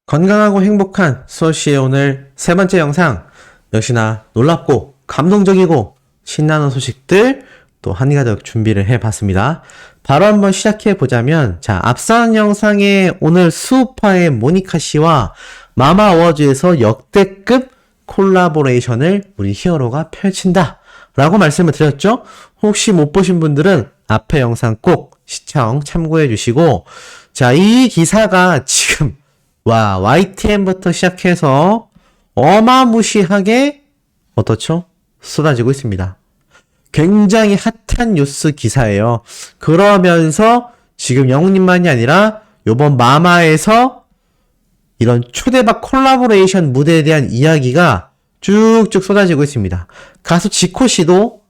건강하고 행복한 수호씨의 오늘 세 번째 영상, 역시나 놀랍고 감동적이고 신나는 소식들 또 한가득 준비를 해봤습니다. 바로 한번 시작해보자면, 자, 앞선 영상에 오늘 수우파의 모니카 씨와 마마 어워즈에서 역대급 콜라보레이션을 우리 히어로가 펼친다 라고 말씀을 드렸죠. 혹시 못 보신 분들은 앞에 영상 꼭 시청 참고해 주시고, 자, 이 기사가 지금 YTN부터 시작해서 어마무시하게 어떻죠? 쏟아지고 있습니다. 굉장히 핫한 뉴스 기사예요. 그러면서 지금 영웅님만이 아니라 요번 마마에서 이런 초대박 콜라보레이션 무대에 대한 이야기가 쭉쭉 쏟아지고 있습니다. 가수 지코 씨도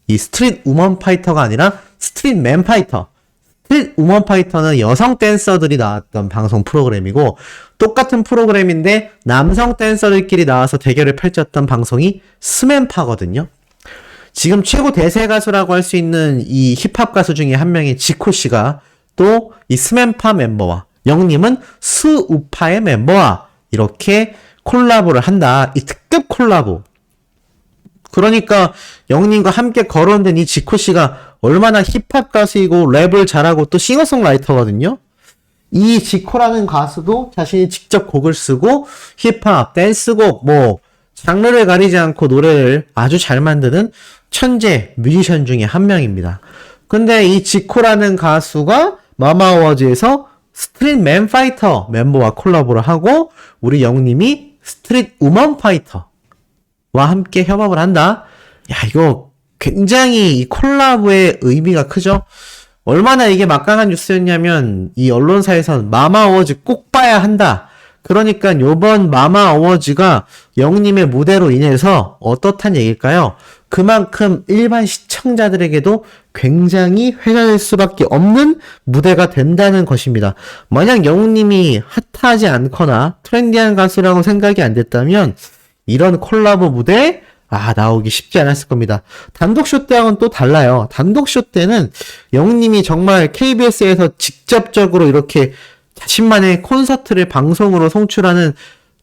이 스트릿 우먼 파이터가 아니라 스트릿 맨 파이터, 스트릿 우먼 파이터는 여성 댄서들이 나왔던 방송 프로그램이고, 똑같은 프로그램인데 남성 댄서들끼리 나와서 대결을 펼쳤던 방송이 스맨파거든요. 지금 최고 대세 가수라고 할 수 있는 이 힙합 가수 중에 한 명인 지코 씨가 또 이 스맨파 멤버와, 영님은 수우파의 멤버와 이렇게 콜라보를 한다. 이 특급 콜라보. 그러니까 영님과 함께 거론된 이 지코 씨가 얼마나 힙합 가수이고 랩을 잘하고 또 싱어송라이터거든요. 이 지코라는 가수도 자신이 직접 곡을 쓰고 힙합, 댄스곡, 장르를 가리지 않고 노래를 아주 잘 만드는 천재 뮤지션 중에 한 명입니다. 근데 이 지코라는 가수가 마마어워즈에서 스트릿 맨 파이터 멤버와 콜라보를 하고, 우리 영님이 스트릿 우먼 파이터와 함께 협업을 한다. 야, 이거 굉장히 이 콜라보의 의미가 크죠? 얼마나 이게 막강한 뉴스였냐면, 이 언론사에선 마마 어워즈 꼭 봐야 한다. 그러니까 요번 마마 어워즈가 영님의 무대로 인해서 어떻단 얘기일까요? 그만큼 일반 시청자들에게도 굉장히 회자될 수밖에 없는 무대가 된다는 것입니다. 만약 영님이 핫하지 않거나 트렌디한 가수라고 생각이 안 됐다면 이런 콜라보 무대 나오기 쉽지 않았을 겁니다. 단독쇼 때하고는 또 달라요. 단독쇼 때는 영님이 정말 KBS에서 직접적으로 이렇게 자신만의 콘서트를 방송으로 송출하는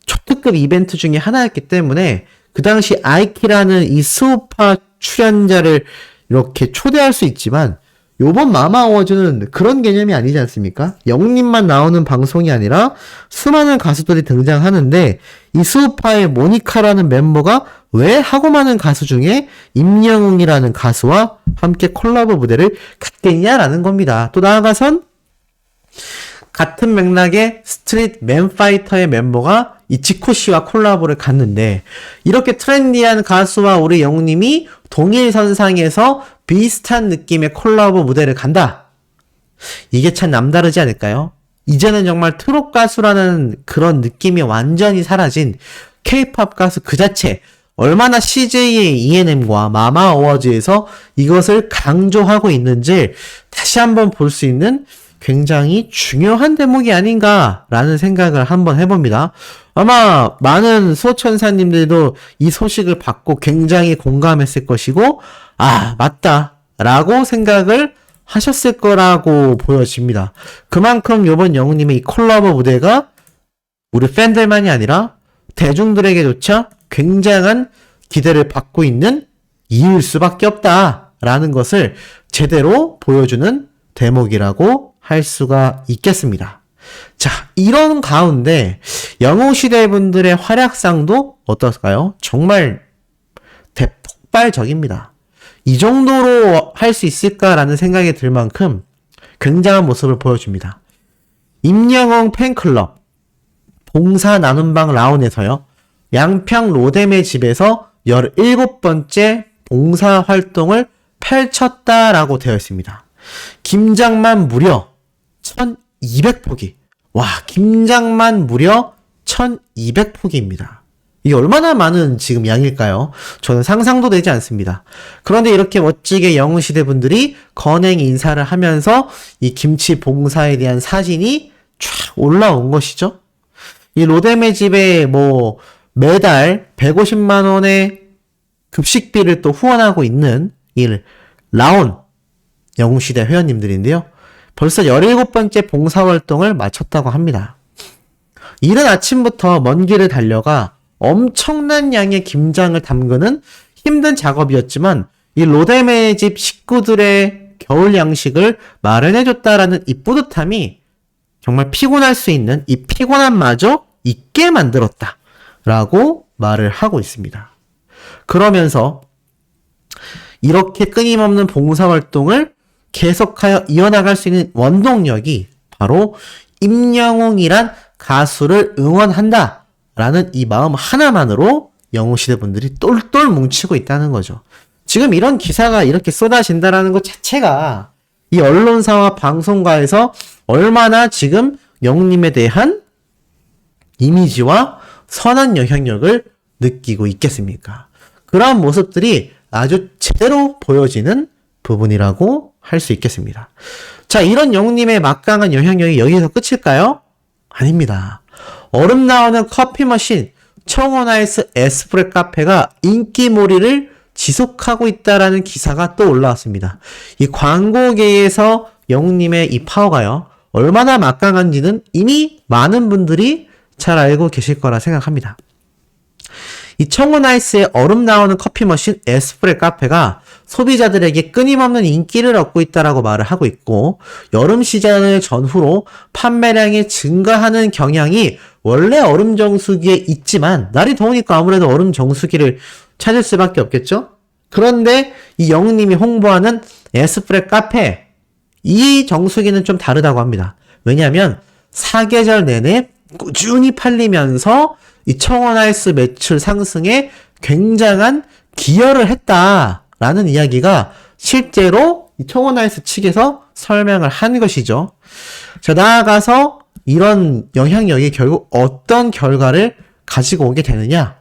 초특급 이벤트 중에 하나였기 때문에 그 당시 아이키라는 이 수우파 출연자를 이렇게 초대할 수 있지만, 요번 마마 어워즈는 그런 개념이 아니지 않습니까? 영님만 나오는 방송이 아니라 수많은 가수들이 등장하는데, 이 수우파의 모니카라는 멤버가 왜 하고 많은 가수 중에 임영웅이라는 가수와 함께 콜라보 무대를 갖겠냐라는 겁니다. 또 나아가선 같은 맥락의 스트릿 맨 파이터의 멤버가 이 지코 씨와 콜라보를 갔는데, 이렇게 트렌디한 가수와 우리 영웅님이 동일선상에서 비슷한 느낌의 콜라보 무대를 간다. 이게 참 남다르지 않을까요? 이제는 정말 트롯 가수라는 그런 느낌이 완전히 사라진 K-팝 가수 그 자체, 얼마나 CJ의 ENM과 마마 어워즈에서 이것을 강조하고 있는지 다시 한번 볼 수 있는 굉장히 중요한 대목이 아닌가라는 생각을 한번 해봅니다. 아마 많은 수호천사님들도 이 소식을 받고 굉장히 공감했을 것이고, 맞다 라고 생각을 하셨을 거라고 보여집니다. 그만큼 요번 영웅님의 이 콜라보 무대가 우리 팬들만이 아니라 대중들에게조차 굉장한 기대를 받고 있는 이유일 수밖에 없다라는 것을 제대로 보여주는 대목이라고 할 수가 있겠습니다. 자, 이런 가운데 영웅시대 분들의 활약상도 어떨까요? 정말 대폭발적입니다. 이 정도로 할 수 있을까라는 생각이 들 만큼 굉장한 모습을 보여줍니다. 임영웅 팬클럽 봉사 나눔방 라운에서요, 양평 로뎀의 집에서 17번째 봉사 활동을 펼쳤다라고 되어 있습니다. 김장만 무려 1200포기. 김장만 무려 1200포기입니다. 이게 얼마나 많은 지금 양일까요? 저는 상상도 되지 않습니다. 그런데 이렇게 멋지게 영웅시대 분들이 건행 인사를 하면서 이 김치 봉사에 대한 사진이 쫙 올라온 것이죠. 이 로뎀의 집에 매달 150만원의 급식비를 또 후원하고 있는 이 라온 영웅시대 회원님들인데요. 벌써 17번째 봉사활동을 마쳤다고 합니다. 이른 아침부터 먼 길을 달려가 엄청난 양의 김장을 담그는 힘든 작업이었지만 이 로데메의 집 식구들의 겨울 양식을 마련해줬다라는 이 뿌듯함이 정말 피곤할 수 있는 이 피곤함마저 잊게 만들었다 라고 말을 하고 있습니다. 그러면서 이렇게 끊임없는 봉사활동을 계속하여 이어나갈 수 있는 원동력이 바로 임영웅이란 가수를 응원한다 라는 이 마음 하나만으로 영웅시대 분들이 똘똘 뭉치고 있다는 거죠. 지금 이런 기사가 이렇게 쏟아진다라는 것 자체가 이 언론사와 방송가에서 얼마나 지금 영웅님에 대한 이미지와 선한 영향력을 느끼고 있겠습니까? 그러한 모습들이 아주 제대로 보여지는 부분이라고 할 수 있겠습니다. 자, 이런 영웅님의 막강한 영향력이 여기서 끝일까요? 아닙니다. 얼음 나오는 커피 머신 청원아이스 에스프레 카페가 인기몰이를 지속하고 있다라는 기사가 또 올라왔습니다. 이 광고계에서 영웅님의 이 파워가요, 얼마나 막강한지는 이미 많은 분들이 잘 알고 계실 거라 생각합니다. 이 청원아이스의 얼음 나오는 커피 머신 에스프레 카페가 소비자들에게 끊임없는 인기를 얻고 있다라고 말을 하고 있고, 여름 시즌을 전후로 판매량이 증가하는 경향이 원래 얼음 정수기에 있지만 날이 더우니까 아무래도 얼음 정수기를 찾을 수밖에 없겠죠? 그런데 이 영웅님이 홍보하는 에스프레 카페, 이 정수기는 좀 다르다고 합니다. 왜냐하면 사계절 내내 꾸준히 팔리면서 이 청원아이스 매출 상승에 굉장한 기여를 했다라는 이야기가 실제로 이 청원아이스 측에서 설명을 한 것이죠. 자, 나아가서 이런 영향력이 결국 어떤 결과를 가지고 오게 되느냐?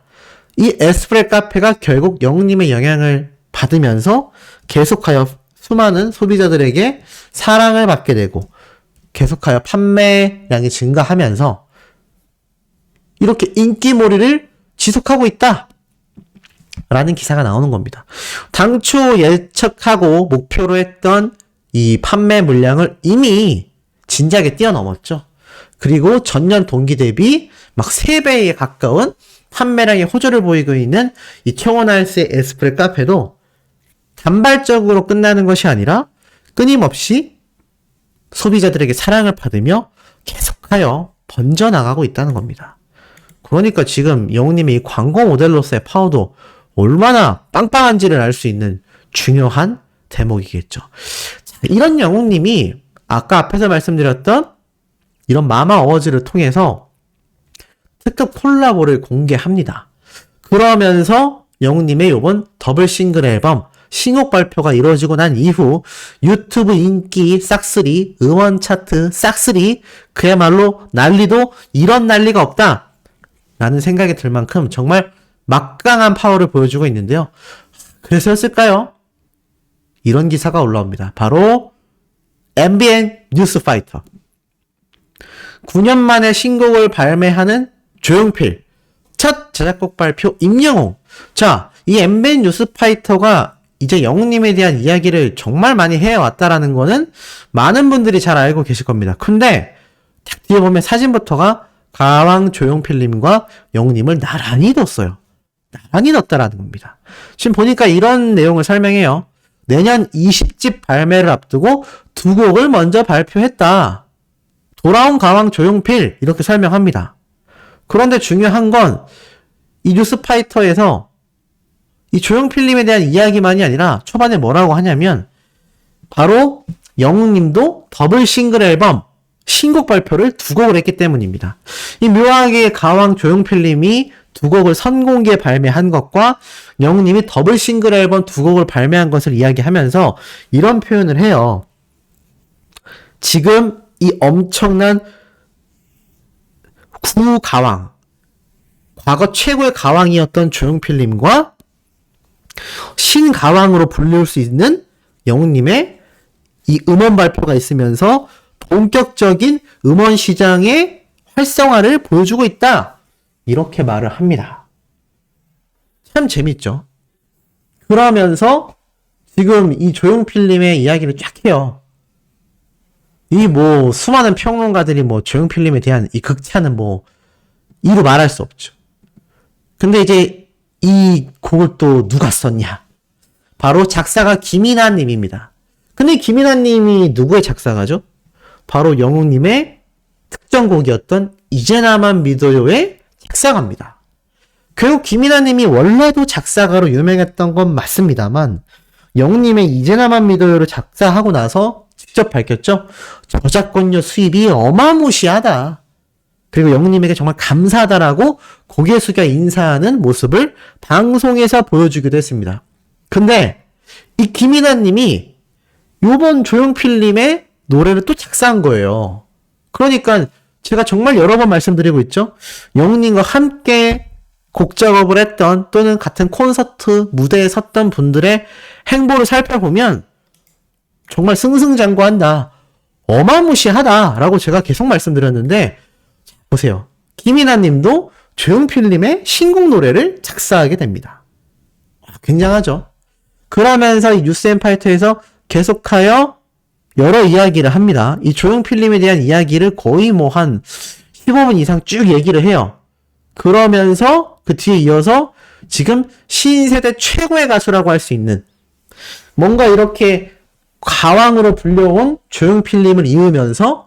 이 에스프레 카페가 결국 영웅님의 영향을 받으면서 계속하여 수많은 소비자들에게 사랑을 받게 되고 계속하여 판매량이 증가하면서 이렇게 인기몰이를 지속하고 있다 라는 기사가 나오는 겁니다. 당초 예측하고 목표로 했던 이 판매 물량을 이미 진작에 뛰어넘었죠. 그리고 전년 동기 대비 막 3배에 가까운 판매량의 호조를 보이고 있는 이 청원아이스의 에스프레 카페도 단발적으로 끝나는 것이 아니라 끊임없이 소비자들에게 사랑을 받으며 계속하여 번져나가고 있다는 겁니다. 그러니까 지금 영웅님의 이 광고 모델로서의 파워도 얼마나 빵빵한지를 알 수 있는 중요한 대목이겠죠. 자, 이런 영웅님이 아까 앞에서 말씀드렸던 이런 마마 어워즈를 통해서 특급 콜라보를 공개합니다. 그러면서 영웅님의 이번 더블 싱글 앨범 신곡 발표가 이루어지고 난 이후 유튜브 인기 싹쓸이, 음원 차트 싹쓸이, 그야말로 난리도 이런 난리가 없다 라는 생각이 들 만큼 정말 막강한 파워를 보여주고 있는데요. 그래서였을까요? 이런 기사가 올라옵니다. 바로 MBN 뉴스파이터. 9년 만에 신곡을 발매하는 조용필. 첫 자작곡 발표 임영웅. 자, 이 MBN 뉴스파이터가 이제 영웅님에 대한 이야기를 정말 많이 해왔다라는 거는 많은 분들이 잘 알고 계실 겁니다. 근데 딱 뒤에 보면 사진부터가 가왕 조용필님과 영웅님을 나란히 뒀어요. 나란히 뒀다라는 겁니다. 지금 보니까 이런 내용을 설명해요. 내년 20집 발매를 앞두고 2곡을 먼저 발표했다. 돌아온 가왕 조용필 이렇게 설명합니다. 그런데 중요한 건 이 뉴스파이터에서 이 조용필님에 대한 이야기만이 아니라 초반에 뭐라고 하냐면 바로 영웅님도 더블 싱글 앨범 신곡 발표를 2곡을 했기 때문입니다. 이 묘하게 가왕 조용필님이 2곡을 선공개 발매한 것과 영웅님이 더블 싱글 앨범 2곡을 발매한 것을 이야기하면서 이런 표현을 해요. 지금 이 엄청난 구가왕, 과거 최고의 가왕이었던 조용필님과 신가왕으로 불릴 수 있는 영웅님의 이 음원 발표가 있으면서 본격적인 음원 시장의 활성화를 보여주고 있다. 이렇게 말을 합니다. 참 재밌죠? 그러면서 지금 이 조용필님의 이야기를 쫙 해요. 이 수많은 평론가들이 조용필님에 대한 이 극찬은 이루 말할 수 없죠. 근데 이제 이 곡을 또 누가 썼냐? 바로 작사가 김이나 님입니다. 근데 김이나 님이 누구의 작사가죠? 바로 영웅님의 특정곡이었던 이제 나만 믿어요의 작사가입니다. 결국 김이나 님이 원래도 작사가로 유명했던 건 맞습니다만 영웅님의 이제 나만 믿어요를 작사하고 나서 직접 밝혔죠. 저작권료 수입이 어마무시하다. 그리고 영웅님에게 정말 감사하다라고 고개 숙여 인사하는 모습을 방송에서 보여주기도 했습니다. 근데 이 김이나 님이 요번 조용필님의 노래를 또 작사한 거예요. 그러니까 제가 정말 여러 번 말씀드리고 있죠. 영웅님과 함께 곡 작업을 했던 또는 같은 콘서트 무대에 섰던 분들의 행보를 살펴보면 정말 승승장구한다. 어마무시하다라고 제가 계속 말씀드렸는데 보세요. 김이나 님도 조용필님의 신곡 노래를 작사하게 됩니다. 굉장하죠. 그러면서 이 뉴스앤파이터에서 계속하여 여러 이야기를 합니다. 이 조용필님에 대한 이야기를 거의 뭐 한 15분 이상 쭉 얘기를 해요. 그러면서 그 뒤에 이어서 지금 신세대 최고의 가수라고 할 수 있는 뭔가 이렇게 가왕으로 불려온 조용필님을 이으면서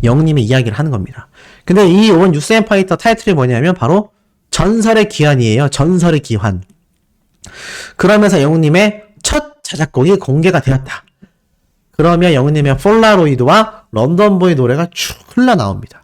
영웅님의 이야기를 하는 겁니다. 근데 이 이번 뉴스앤파이터 타이틀이 뭐냐면 바로 전설의 귀환이에요. 전설의 귀환. 그러면서 영웅님의 첫 자작곡이 공개가 되었다. 그러면 영웅님의 폴라로이드와 런던보이 노래가 쭉 흘러나옵니다.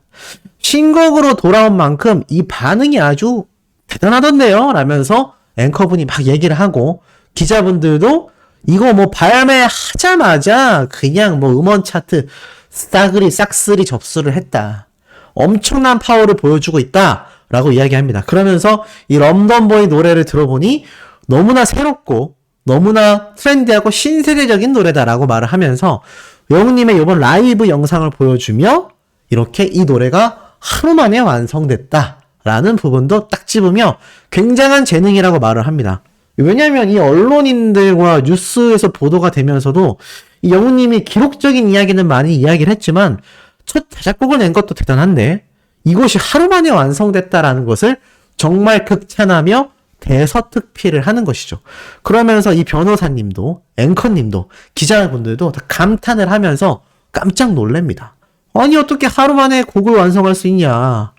신곡으로 돌아온 만큼 이 반응이 아주 대단하던데요? 라면서 앵커분이 막 얘기를 하고 기자분들도 이거 뭐 발매하자마자 그냥 뭐 음원 차트 싸그리 싹쓸이 접수를 했다. 엄청난 파워를 보여주고 있다. 라고 이야기합니다. 그러면서 이 런던보이 노래를 들어보니 너무나 새롭고 너무나 트렌디하고 신세대적인 노래다라고 말을 하면서 영웅님의 이번 라이브 영상을 보여주며 이렇게 이 노래가 하루 만에 완성됐다라는 부분도 딱 집으며 굉장한 재능이라고 말을 합니다. 왜냐하면 이 언론인들과 뉴스에서 보도가 되면서도 이 영웅님이 기록적인 이야기는 많이 이야기를 했지만 첫 자작곡을 낸 것도 대단한데 이것이 하루 만에 완성됐다라는 것을 정말 극찬하며 대서특필을 하는 것이죠. 그러면서 이 변호사님도 앵커님도 기자분들도 다 감탄을 하면서 깜짝 놀랍니다. 아니 어떻게 하루 만에 곡을 완성할 수 있냐.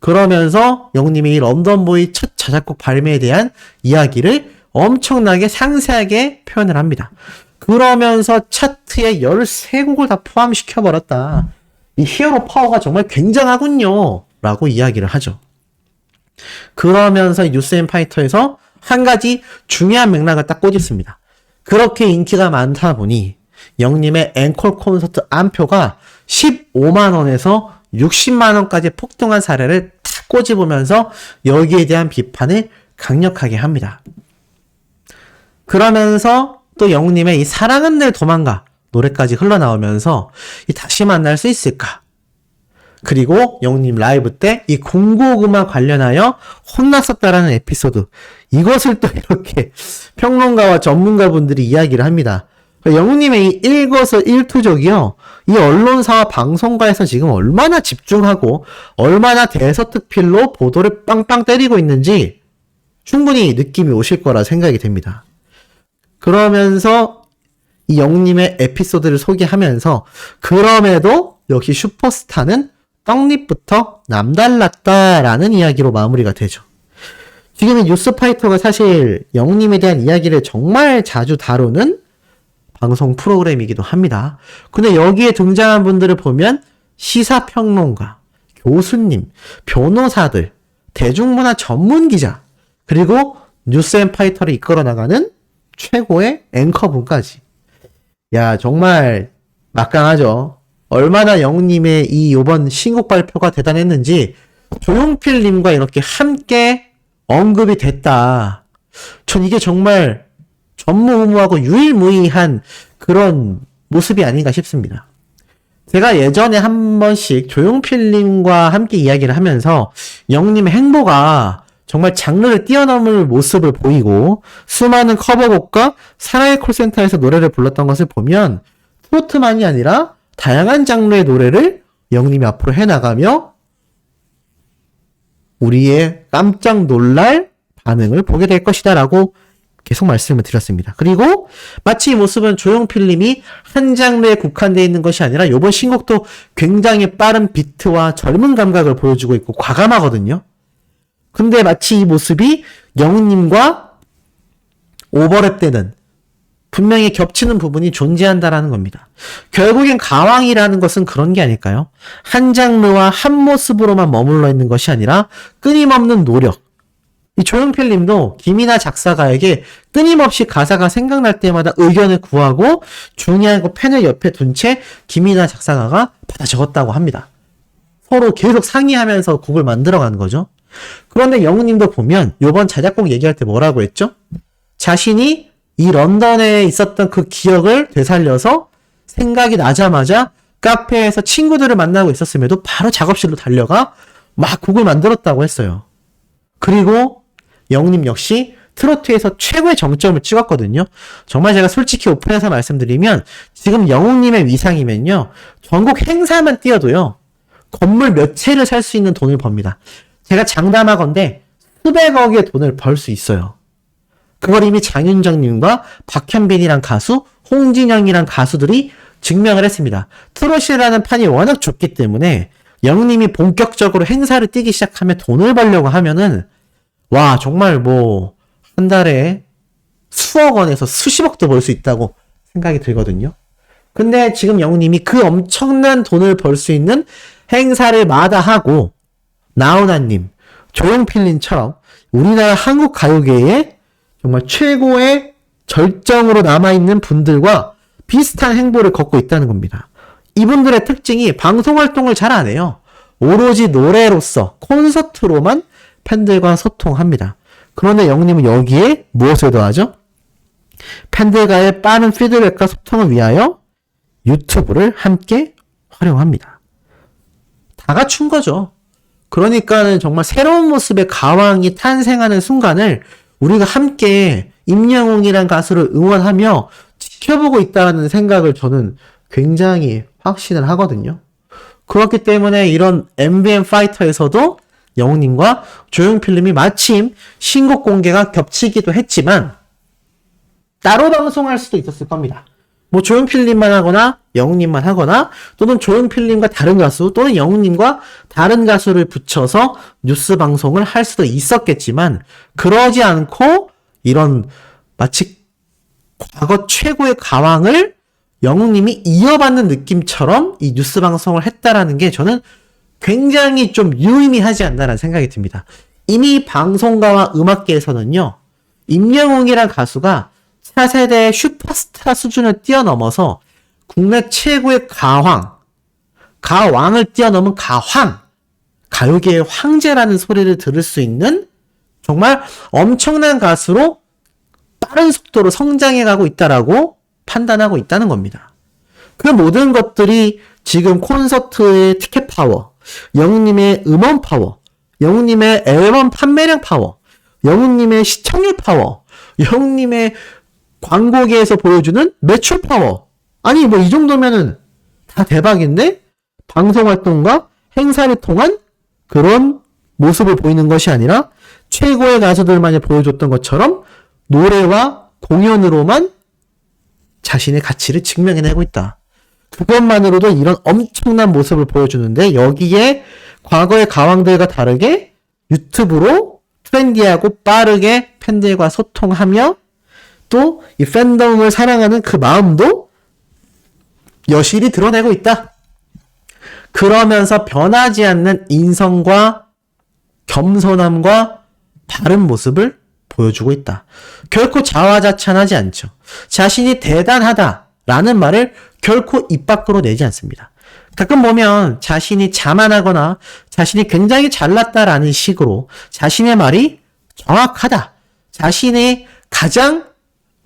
그러면서 영웅님이 런던보이 첫 자작곡 발매에 대한 이야기를 엄청나게 상세하게 표현을 합니다. 그러면서 차트에 13곡을 다 포함시켜버렸다. 이 히어로 파워가 정말 굉장하군요. 라고 이야기를 하죠. 그러면서 뉴스앤파이터에서 한 가지 중요한 맥락을 딱 꽂습니다. 그렇게 인기가 많다 보니 영님의 앵콜 콘서트 안표가 15만원에서 60만원까지 폭등한 사례를 탁 꼬집으면서 여기에 대한 비판을 강력하게 합니다. 그러면서 또 영웅님의 이 사랑은 늘 도망가 노래까지 흘러나오면서 이 다시 만날 수 있을까? 그리고 영웅님 라이브 때 이 공고음악 관련하여 혼났었다라는 에피소드 이것을 또 이렇게 평론가와 전문가분들이 이야기를 합니다. 영웅님의 이 일거수일투족이요. 이 언론사와 방송가에서 지금 얼마나 집중하고 얼마나 대서특필로 보도를 빵빵 때리고 있는지 충분히 느낌이 오실 거라 생각이 됩니다. 그러면서 이 영웅님의 에피소드를 소개하면서 그럼에도 역시 슈퍼스타는 떡잎부터 남달랐다라는 이야기로 마무리가 되죠. 지금 이 뉴스파이터가 사실 영웅님에 대한 이야기를 정말 자주 다루는 방송 프로그램이기도 합니다. 근데 여기에 등장한 분들을 보면 시사평론가, 교수님, 변호사들, 대중문화 전문기자, 그리고 뉴스앤파이터를 이끌어 나가는 최고의 앵커분까지. 야, 정말 막강하죠. 얼마나 영웅님의 이 요번 신곡 발표가 대단했는지 조용필님과 이렇게 함께 언급이 됐다. 전 이게 정말 전무후무하고 유일무이한 그런 모습이 아닌가 싶습니다. 제가 예전에 한 번씩 조용필님과 함께 이야기를 하면서 영웅님의 행보가 정말 장르를 뛰어넘을 모습을 보이고 수많은 커버곡과 사랑의 콜센터에서 노래를 불렀던 것을 보면 트로트만이 아니라 다양한 장르의 노래를 영웅님이 앞으로 해나가며 우리의 깜짝 놀랄 반응을 보게 될 것이다 라고 계속 말씀을 드렸습니다. 그리고 마치 이 모습은 조용필님이 한 장르에 국한되어 있는 것이 아니라 이번 신곡도 굉장히 빠른 비트와 젊은 감각을 보여주고 있고 과감하거든요. 근데 마치 이 모습이 영웅님과 오버랩되는 분명히 겹치는 부분이 존재한다라는 겁니다. 결국엔 가왕이라는 것은 그런 게 아닐까요? 한 장르와 한 모습으로만 머물러 있는 것이 아니라 끊임없는 노력. 이 조용필 님도 김이나 작사가에게 끊임없이 가사가 생각날 때마다 의견을 구하고 중요한 거 펜을 옆에 둔 채 김이나 작사가가 받아 적었다고 합니다. 서로 계속 상의하면서 곡을 만들어가는 거죠. 그런데 영우님도 보면 요번 자작곡 얘기할 때 뭐라고 했죠? 자신이 이 런던에 있었던 그 기억을 되살려서 생각이 나자마자 카페에서 친구들을 만나고 있었음에도 바로 작업실로 달려가 막 곡을 만들었다고 했어요. 그리고 영우님 역시 트로트에서 최고의 정점을 찍었거든요. 정말 제가 솔직히 오픈해서 말씀드리면 지금 영웅님의 위상이면요. 전국 행사만 뛰어도요. 건물 몇 채를 살 수 있는 돈을 법니다. 제가 장담하건대 수백억의 돈을 벌 수 있어요. 그걸 이미 장윤정님과 박현빈이란 가수, 홍진영이란 가수들이 증명을 했습니다. 트롯이라는 판이 워낙 좁기 때문에 영웅님이 본격적으로 행사를 뛰기 시작하면 돈을 벌려고 하면은 와 정말 뭐 한 달에 수억 원에서 수십억도 벌 수 있다고 생각이 들거든요. 근데 지금 영웅님이 그 엄청난 돈을 벌 수 있는 행사를 마다하고 나훈아님, 조용필님처럼 우리나라 한국 가요계에 정말 최고의 절정으로 남아있는 분들과 비슷한 행보를 걷고 있다는 겁니다. 이분들의 특징이 방송활동을 잘 안 해요. 오로지 노래로서 콘서트로만 팬들과 소통합니다. 그런데 영님은 여기에 무엇을 더하죠? 팬들과의 빠른 피드백과 소통을 위하여 유튜브를 함께 활용합니다. 다 갖춘 거죠. 그러니까는 정말 새로운 모습의 가왕이 탄생하는 순간을 우리가 함께 임영웅이란 가수를 응원하며 지켜보고 있다는 생각을 저는 굉장히 확신을 하거든요. 그렇기 때문에 이런 MBN 파이터에서도 영웅님과 조용필님이 마침 신곡 공개가 겹치기도 했지만 따로 방송할 수도 있었을 겁니다. 뭐 조용필님만 하거나 영웅님만 하거나 또는 조용필님과 다른 가수 또는 영웅님과 다른 가수를 붙여서 뉴스 방송을 할 수도 있었겠지만 그러지 않고 이런 마치 과거 최고의 가왕을 영웅님이 이어받는 느낌처럼 이 뉴스 방송을 했다라는 게 저는 굉장히 좀 유의미하지 않나라는 생각이 듭니다. 이미 방송가와 음악계에서는요. 임영웅이란 가수가 차세대의 슈퍼스타 수준을 뛰어넘어서 국내 최고의 가왕을 뛰어넘은 가황, 가요계의 황제라는 소리를 들을 수 있는 정말 엄청난 가수로 빠른 속도로 성장해가고 있다라고 판단하고 있다는 겁니다. 그 모든 것들이 지금 콘서트의 티켓 파워, 영웅님의 음원 파워, 영웅님의 앨범 판매량 파워, 영웅님의 시청률 파워, 영웅님의 광고계에서 보여주는 매출 파워. 아니 뭐 이 정도면은 다 대박인데 방송활동과 행사를 통한 그런 모습을 보이는 것이 아니라 최고의 가수들만이 보여줬던 것처럼 노래와 공연으로만 자신의 가치를 증명해내고 있다. 그것만으로도 이런 엄청난 모습을 보여주는데 여기에 과거의 가왕들과 다르게 유튜브로 트렌디하고 빠르게 팬들과 소통하며 또 이 팬덤을 사랑하는 그 마음도 여실히 드러내고 있다. 그러면서 변하지 않는 인성과 겸손함과 바른 모습을 보여주고 있다. 결코 자화자찬하지 않죠. 자신이 대단하다라는 말을 결코 입 밖으로 내지 않습니다. 가끔 보면 자신이 자만하거나 자신이 굉장히 잘났다라는 식으로 자신의 말이 정확하다. 자신이 가장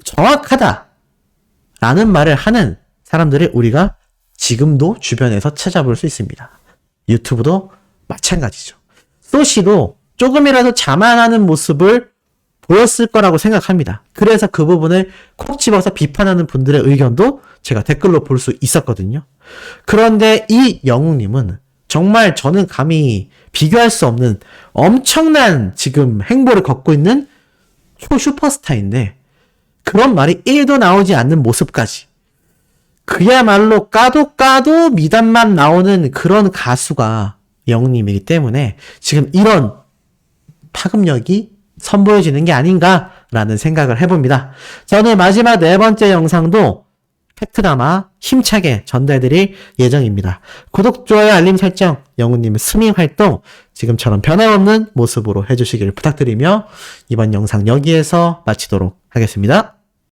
정확하다라는 말을 하는 사람들을 우리가 지금도 주변에서 찾아볼 수 있습니다. 유튜브도 마찬가지죠. 소시도 조금이라도 자만하는 모습을 보였을 거라고 생각합니다. 그래서 그 부분을 콕 집어서 비판하는 분들의 의견도 제가 댓글로 볼 수 있었거든요. 그런데 이 영웅님은 정말 저는 감히 비교할 수 없는 엄청난 지금 행보를 걷고 있는 초슈퍼스타인데 그런 말이 1도 나오지 않는 모습까지 그야말로 까도 미담만 나오는 그런 가수가 영웅님이기 때문에 지금 이런 파급력이 선보여지는 게 아닌가라는 생각을 해봅니다. 자, 오늘 마지막 네 번째 영상도 팩트담아 힘차게 전달드릴 예정입니다. 구독, 좋아요, 알림 설정, 영웅님의 스밍 활동 지금처럼 변함없는 모습으로 해주시길 부탁드리며 이번 영상 여기에서 마치도록 하겠습니다.